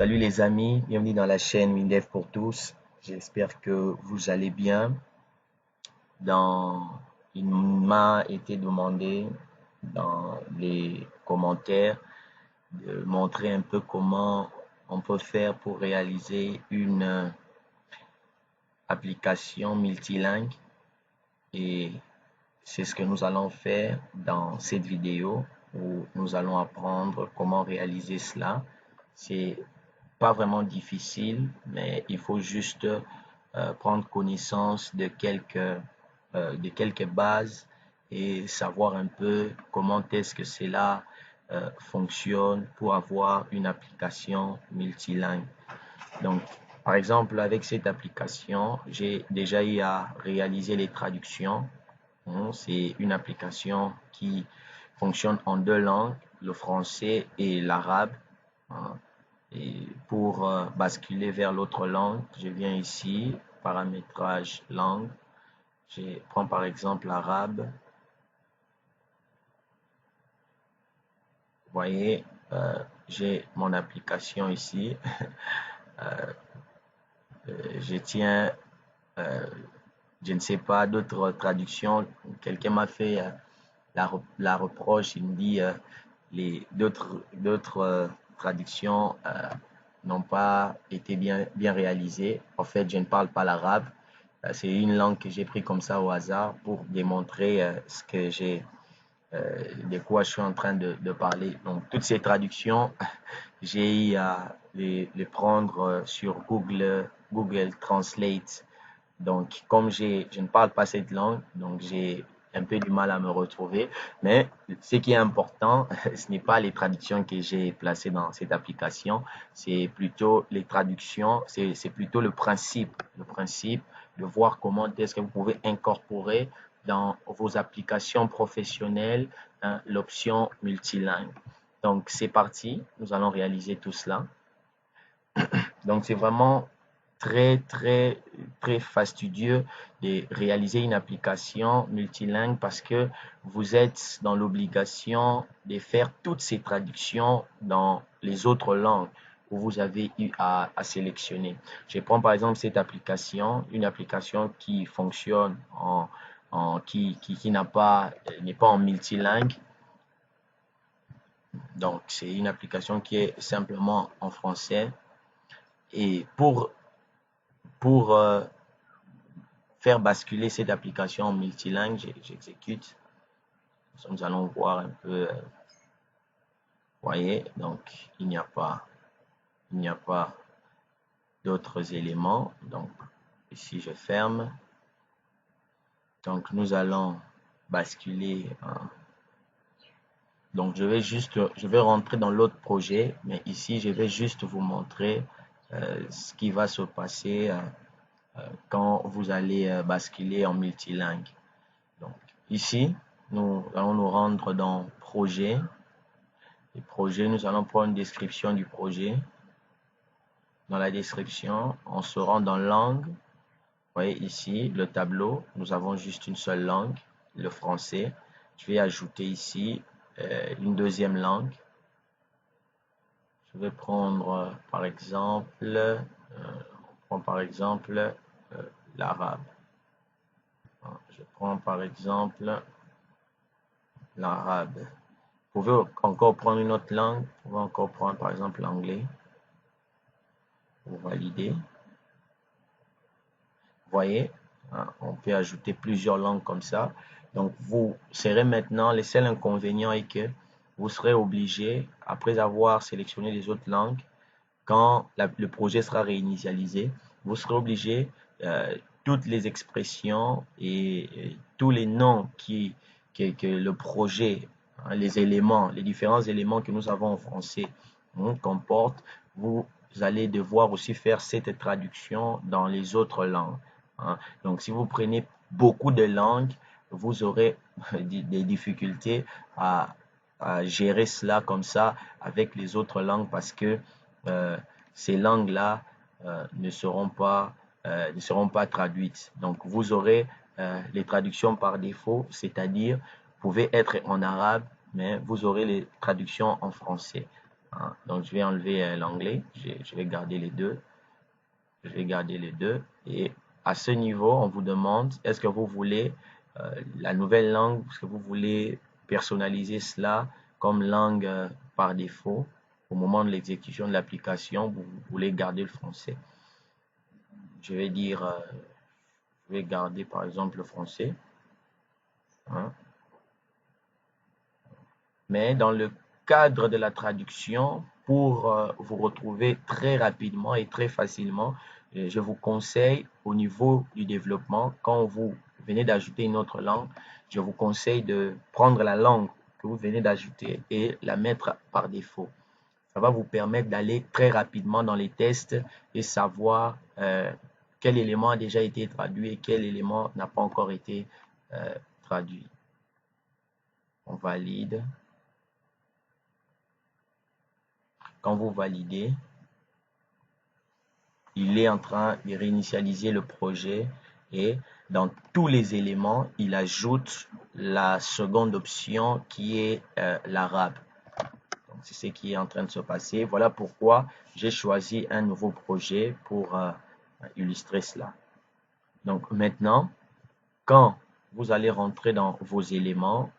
Salut les amis, bienvenue dans la chaîne WinDev pour tous. J'espère que vous allez bien. Il m'a été demandé dans les commentaires de montrer un peu comment on peut faire pour réaliser une application multilingue et c'est ce que nous allons faire dans cette vidéo où nous allons apprendre comment réaliser cela. C'est pas vraiment difficile, mais il faut juste prendre connaissance de quelques bases et savoir un peu comment est-ce que cela fonctionne pour avoir une application multilingue. Donc, par exemple, avec cette application, j'ai déjà eu à réaliser les traductions. C'est une application qui fonctionne en deux langues, le français et l'arabe. Hein. Et pour basculer vers l'autre langue, je viens ici, paramétrage langue. Je prends par exemple l'arabe. Vous voyez, j'ai mon application ici. Euh, je tiens, euh, je ne sais pas, d'autres traductions. Quelqu'un m'a fait la reproche. Il me dit d'autres traductions n'ont pas été bien réalisées. En fait, je ne parle pas l'arabe. C'est une langue que j'ai pris comme ça au hasard pour démontrer ce que j'ai, de quoi je suis en train de parler. Donc, toutes ces traductions, j'ai eu à les prendre sur Google Translate. Donc, comme je ne parle pas cette langue, donc j'ai un peu du mal à me retrouver. Mais ce qui est important, ce n'est pas les traductions que j'ai placées dans cette application, c'est plutôt les traductions, c'est plutôt le principe de voir comment est-ce que vous pouvez incorporer dans vos applications professionnelles l'option multilingue. Donc, c'est parti, nous allons réaliser tout cela. Donc, c'est vraiment très fastidieux de réaliser une application multilingue parce que vous êtes dans l'obligation de faire toutes ces traductions dans les autres langues où vous avez eu à sélectionner. Je prends par exemple cette application, une application qui fonctionne qui n'est pas en multilingue. Donc, c'est une application qui est simplement en français. Et pour faire basculer cette application en multilingue, j'exécute. Nous allons voir un peu. Voyez, donc il n'y a pas d'autres éléments. Donc ici je ferme. Donc nous allons basculer. Donc je vais rentrer dans l'autre projet, mais ici je vais juste vous montrer ce qui va se passer quand vous allez basculer en multilingue. Donc ici, nous allons nous rendre dans projet. Les projets, nous allons prendre une description du projet. Dans la description, on se rend dans langue. Vous voyez ici le tableau, nous avons juste une seule langue, le français. Je vais ajouter ici une deuxième langue. Je vais prendre par exemple, l'arabe. Je prends par exemple l'arabe. Vous pouvez encore prendre une autre langue. Vous pouvez encore prendre par exemple l'anglais. Pour valider. Vous voyez, hein, on peut ajouter plusieurs langues comme ça. Donc, vous serez maintenant, le seul inconvénient est que vous serez obligé, après avoir sélectionné les autres langues, quand le projet sera réinitialisé, vous serez obligé, toutes les expressions et tous les noms que le projet, hein, les éléments, les différents éléments que nous avons en français comportent, vous allez devoir aussi faire cette traduction dans les autres langues. Hein. Donc, si vous prenez beaucoup de langues, vous aurez des difficultés à gérer cela comme ça avec les autres langues parce que ces langues-là ne seront pas traduites. Donc, vous aurez les traductions par défaut, c'est-à-dire, vous pouvez être en arabe, mais vous aurez les traductions en français. hein. Donc, je vais enlever l'anglais. Je vais garder les deux. Je vais garder les deux. Et à ce niveau, on vous demande, est-ce que vous voulez la nouvelle langue, est-ce que vous voulez personnaliser cela comme langue par défaut au moment de l'exécution de l'application, vous voulez garder le français. Je vais dire, je vais garder par exemple le français, hein. Mais dans le cadre de la traduction, pour vous retrouver très rapidement et très facilement, je vous conseille au niveau du développement, quand vous venez d'ajouter une autre langue, je vous conseille de prendre la langue que vous venez d'ajouter et la mettre par défaut. Ça va vous permettre d'aller très rapidement dans les tests et savoir quel élément a déjà été traduit et quel élément n'a pas encore été traduit. On valide. Quand vous validez, il est en train de réinitialiser le projet et dans tous les éléments, il ajoute la seconde option qui est l'arabe. C'est ce qui est en train de se passer. Voilà pourquoi j'ai choisi un nouveau projet pour illustrer cela. Donc maintenant, quand vous allez rentrer dans vos éléments,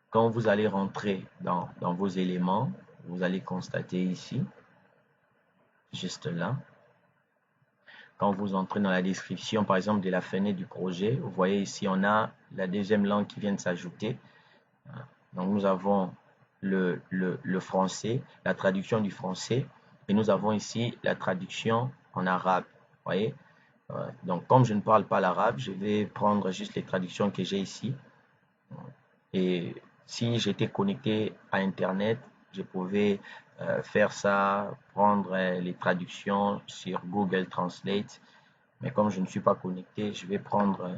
quand vous allez rentrer dans vos éléments, vous allez constater ici, juste là, quand vous entrez dans la description, par exemple, de la fenêtre du projet, vous voyez ici, on a la deuxième langue qui vient de s'ajouter. Donc, nous avons le français, la traduction du français, et nous avons ici la traduction en arabe. Vous voyez? Donc, comme je ne parle pas l'arabe, je vais prendre juste les traductions que j'ai ici. Et si j'étais connecté à Internet, je pouvais faire ça, prendre les traductions sur Google Translate. Mais comme je ne suis pas connecté, je vais prendre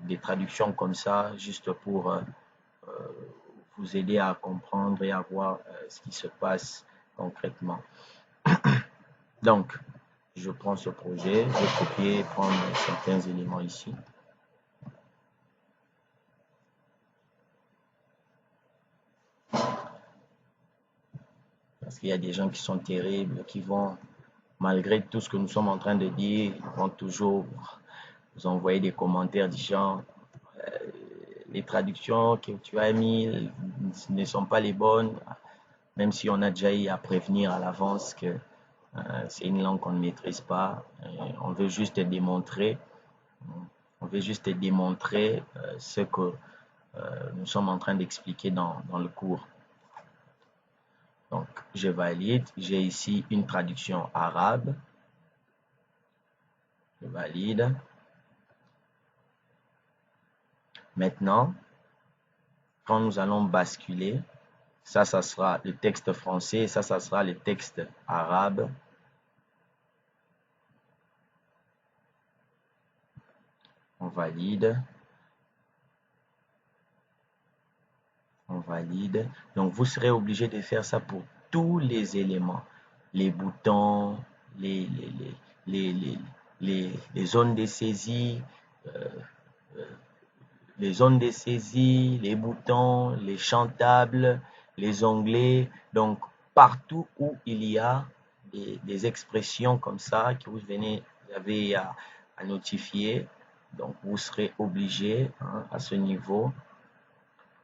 des traductions comme ça, juste pour vous aider à comprendre et à voir ce qui se passe concrètement. Donc, je prends ce projet, je vais copier, prendre certains éléments ici. Parce qu'il y a des gens qui sont terribles, qui vont, malgré tout ce que nous sommes en train de dire, ils vont toujours vous envoyer des commentaires du genre les traductions que tu as mis ne sont pas les bonnes, même si on a déjà eu à prévenir à l'avance que c'est une langue qu'on ne maîtrise pas. On veut juste démontrer, ce que nous sommes en train d'expliquer dans le cours. Donc, je valide. J'ai ici une traduction arabe. Je valide. Maintenant, quand nous allons basculer, ça sera le texte français, ça sera le texte arabe. On valide. On valide. Donc, vous serez obligé de faire ça pour tous les éléments. Les boutons, les, les, les, les zones de saisie, euh, les zones de saisie, les boutons, les chantables, les onglets. Donc, partout où il y a des expressions comme ça que vous avez à notifier, donc vous serez obligé à ce niveau,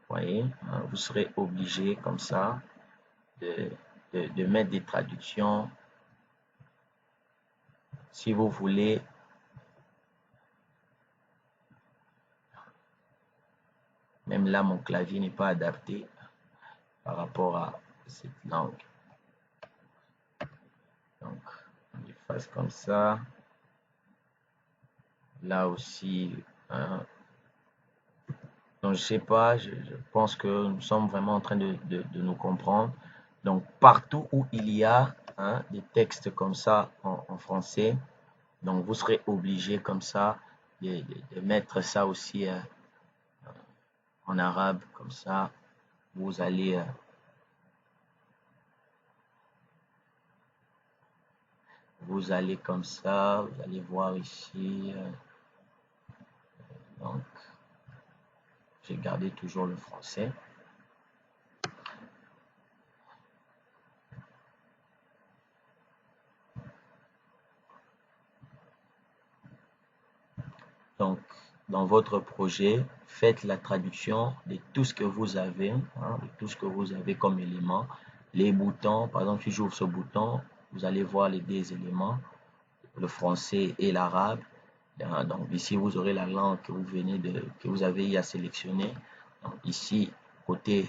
voyez, vous serez obligé comme ça de mettre des traductions si vous voulez. Même là, mon clavier n'est pas adapté par rapport à cette langue. Donc, on efface comme ça. Là aussi, donc je sais pas, je pense que nous sommes vraiment en train de nous comprendre. Donc, partout où il y a des textes comme ça en français, donc vous serez obligé comme ça de mettre ça aussi en arabe, comme ça, vous allez comme ça, vous allez voir ici. Donc, J'ai gardé toujours le français. Donc, dans votre projet, faites la traduction de tout ce que vous avez, hein, de tout ce que vous avez comme élément. Les boutons, par exemple, si j'ouvre ce bouton, vous allez voir les deux éléments, le français et l'arabe. Donc ici, vous aurez la langue que que vous avez eu à sélectionner. Donc ici, côté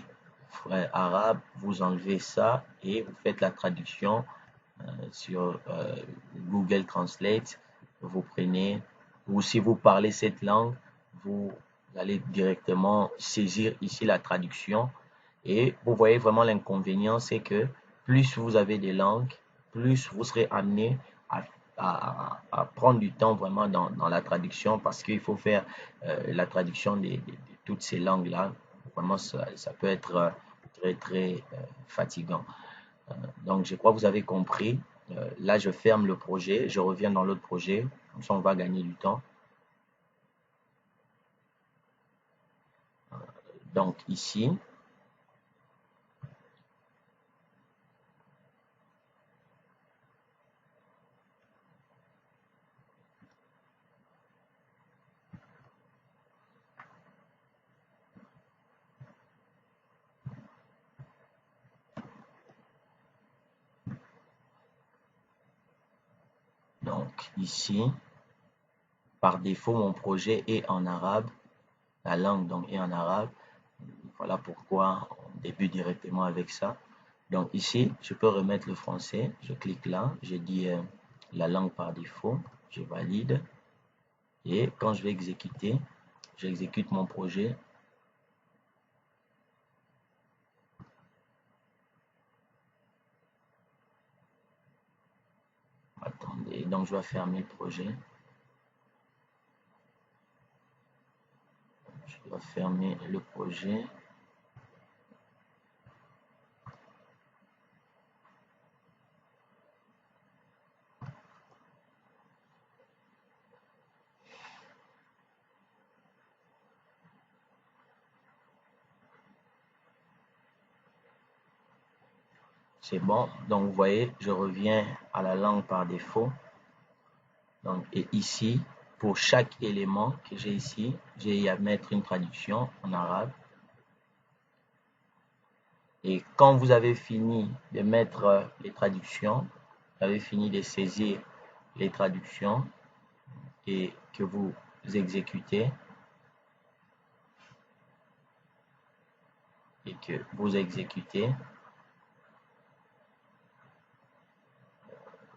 arabe, vous enlevez ça et vous faites la traduction sur Google Translate. Vous prenez, ou si vous parlez cette langue, vous allez directement saisir ici la traduction. Et vous voyez vraiment l'inconvénient, c'est que plus vous avez des langues, plus vous serez amené à prendre du temps vraiment dans la traduction parce qu'il faut faire la traduction de toutes ces langues-là. Vraiment, ça peut être très fatigant. Donc, je crois que vous avez compris. Là, je ferme le projet, je reviens dans l'autre projet. Comme ça, on va gagner du temps. Donc, ici, donc ici, par défaut, mon projet est en arabe. La langue donc est en arabe. Voilà pourquoi on débute directement avec ça. Donc ici, je peux remettre le français. Je clique là, je dis la langue par défaut, je valide. Et quand je vais exécuter, j'exécute mon projet. Attendez, donc je dois fermer le projet. Je dois fermer le projet. C'est bon. Donc vous voyez, je reviens à la langue par défaut. Donc, et ici, pour chaque élément que j'ai ici, j'ai à mettre une traduction en arabe. Et quand vous avez fini de mettre les traductions, vous avez fini de saisir les traductions et que vous exécutez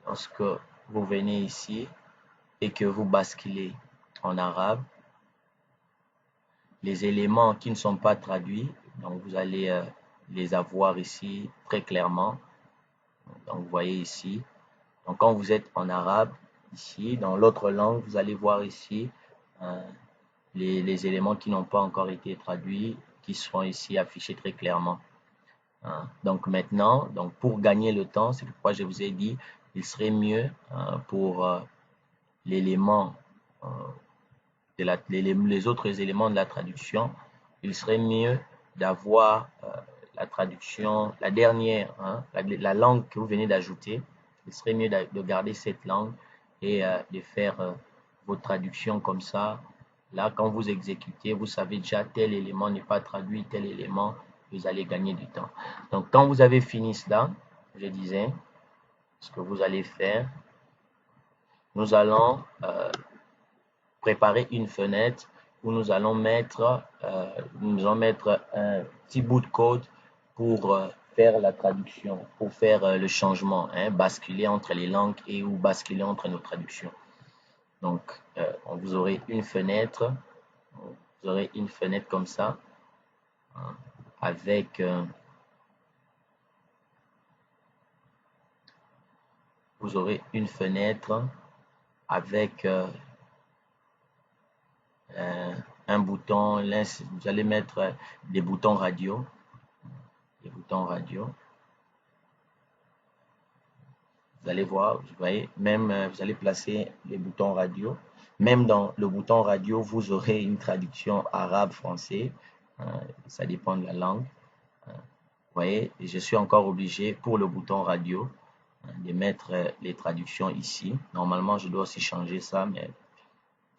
lorsque vous venez ici et que vous basculez en arabe, les éléments qui ne sont pas traduits, donc vous allez les avoir ici très clairement. Donc vous voyez ici. Donc quand vous êtes en arabe, ici, dans l'autre langue, vous allez voir ici euh, les éléments qui n'ont pas encore été traduits, qui seront ici affichés très clairement. Hein. Donc maintenant, donc pour gagner le temps, c'est pourquoi je vous ai dit, il serait mieux pour l'élément les autres éléments de la traduction, il serait mieux d'avoir la traduction, la dernière, hein, la langue que vous venez d'ajouter. Il serait mieux de garder cette langue et de faire vos traductions comme ça. Là, quand vous exécutez, vous savez déjà tel élément n'est pas traduit, tel élément, vous allez gagner du temps. Donc, quand vous avez fini cela, je disais, ce que vous allez faire, nous allons préparer une fenêtre où nous allons mettre un petit bout de code pour faire la traduction, pour faire le changement, hein, basculer entre les langues et ou basculer entre nos traductions. Donc, vous aurez une fenêtre, comme ça, hein, avec vous aurez une fenêtre avec un bouton, vous allez mettre des boutons radio, des boutons radio. Vous allez voir, vous voyez, même vous allez placer les boutons radio Même dans le bouton radio, vous aurez une traduction arabe-français. Ça dépend de la langue. Vous voyez, et je suis encore obligé pour le bouton radio de mettre les traductions ici. Normalement, je dois aussi changer ça, mais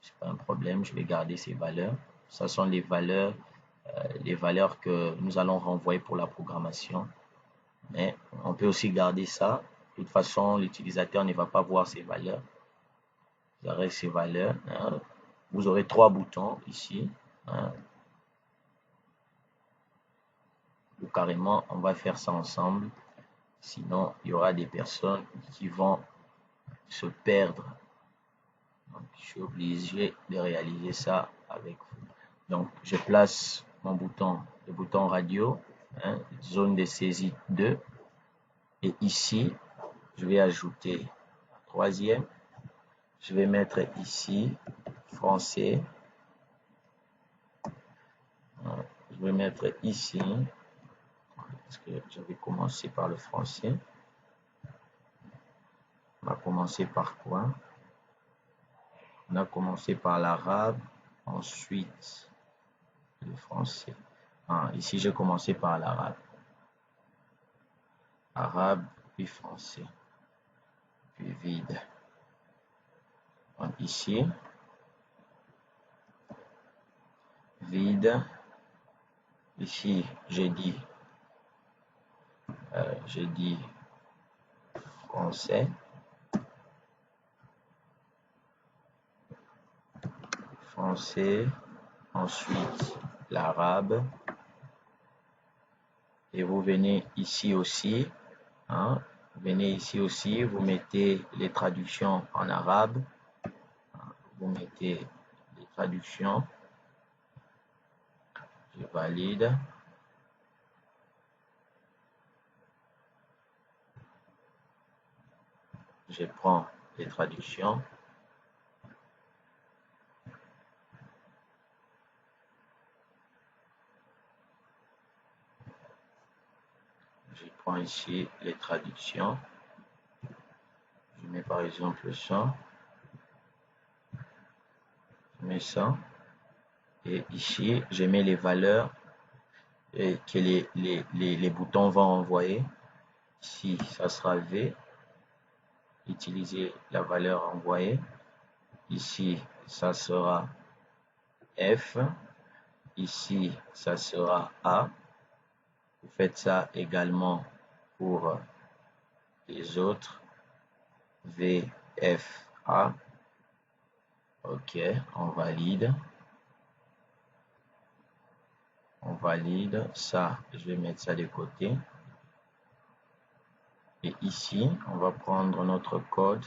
c'est pas un problème. Je vais garder ces valeurs. Ce sont les valeurs que nous allons renvoyer pour la programmation. Mais on peut aussi garder ça. De toute façon, l'utilisateur ne va pas voir ces valeurs. Vous aurez ces valeurs. Vous aurez 3 boutons ici. Ou carrément, on va faire ça ensemble. Sinon, il y aura des personnes qui vont se perdre. Donc, je suis obligé de réaliser ça avec vous. Donc, je place mon bouton, le bouton radio, zone de saisie 2. Et ici, je vais ajouter la troisième. Je vais mettre ici français. Je vais mettre ici, parce que je vais commencer par le français. On va commencer par quoi? On a commencé par l'arabe, ensuite le français. Ici, j'ai commencé par l'arabe. Arabe, puis français. Puis vide. Donc ici, vide. Ici, j'ai dit français. Français. Ensuite, l'arabe. Et vous venez ici aussi. Vous venez ici aussi, vous mettez les traductions en arabe. Vous mettez les traductions. Je valide. Je prends les traductions. Je prends ici les traductions. Je mets par exemple ça. Je mets ça. Et ici, je mets les valeurs que les boutons vont envoyer. Ici, ça sera V. Utiliser la valeur envoyée. Ici, ça sera F. Ici, ça sera A. Vous faites ça également pour les autres. V, F, A. OK, on valide. On valide. Ça, je vais mettre ça de côté. Et ici, on va prendre notre code.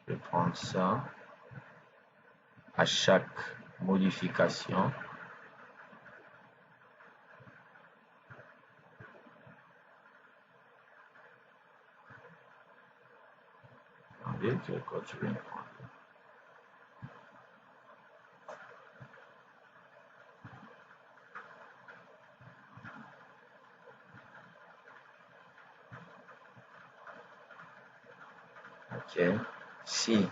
Je vais prendre ça. À chaque modification, quel code je vais prendre. OK. Si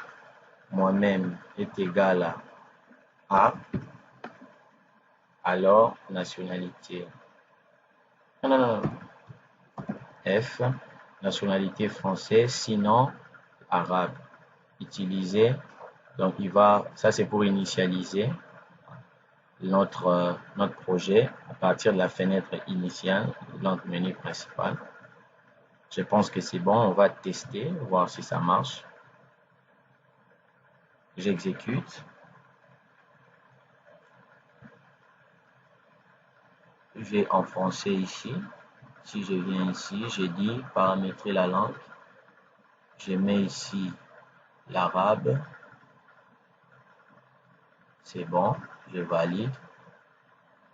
moi-même est égal à A, alors nationalité. Non. F, nationalité française, sinon arabe. Utiliser. Donc, ça c'est pour initialiser notre projet à partir de la fenêtre initiale, dans le menu principal. Je pense que c'est bon. On va tester, voir si ça marche. J'exécute. J'ai en français ici. Si je viens ici, je dis paramétrer la langue. Je mets ici l'arabe. C'est bon, je valide.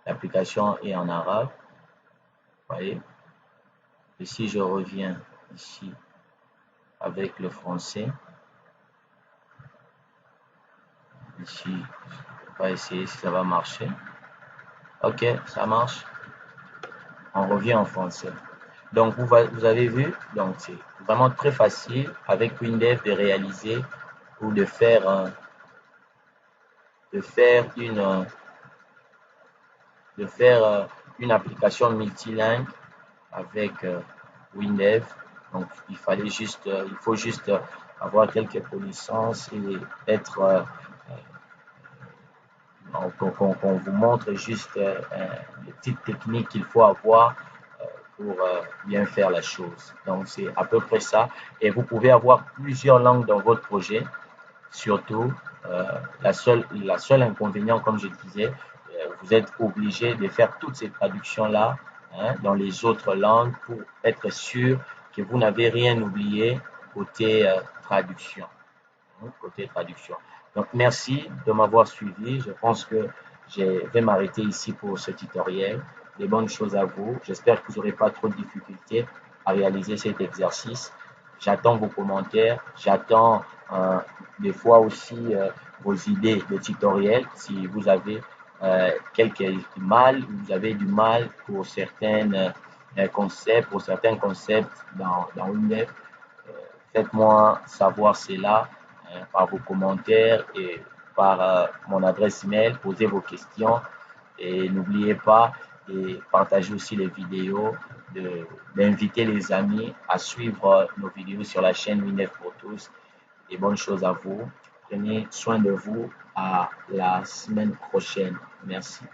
L'application est en arabe. Vous voyez. Et si je reviens ici avec le français, ici, on va essayer si ça va marcher. OK, ça marche. On revient en français. Donc, vous avez vu, donc c'est vraiment très facile avec WinDev de réaliser ou de faire de faire une application multilingue avec WinDev. Donc, il faut juste avoir quelques connaissances et être qu'on vous montre juste les petites techniques qu'il faut avoir pour bien faire la chose. Donc, c'est à peu près ça. Et vous pouvez avoir plusieurs langues dans votre projet. Surtout, la seule inconvénient, comme je disais, vous êtes obligé de faire toutes ces traductions-là, hein, dans les autres langues pour être sûr que vous n'avez rien oublié côté traduction. Hein, côté traduction. Donc, merci de m'avoir suivi. Je pense que je vais m'arrêter ici pour ce tutoriel. Des bonnes choses à vous. J'espère que vous n'aurez pas trop de difficultés à réaliser cet exercice. J'attends vos commentaires. J'attends des fois aussi vos idées de tutoriel. Si vous avez vous avez du mal pour pour certains concepts dans une web, faites-moi savoir cela par vos commentaires et par mon adresse email. Posez vos questions et n'oubliez pas de partager aussi les vidéos, d'inviter les amis à suivre nos vidéos sur la chaîne WinDev pour tous. Et bonnes choses à vous. Prenez soin de vous. À la semaine prochaine. Merci.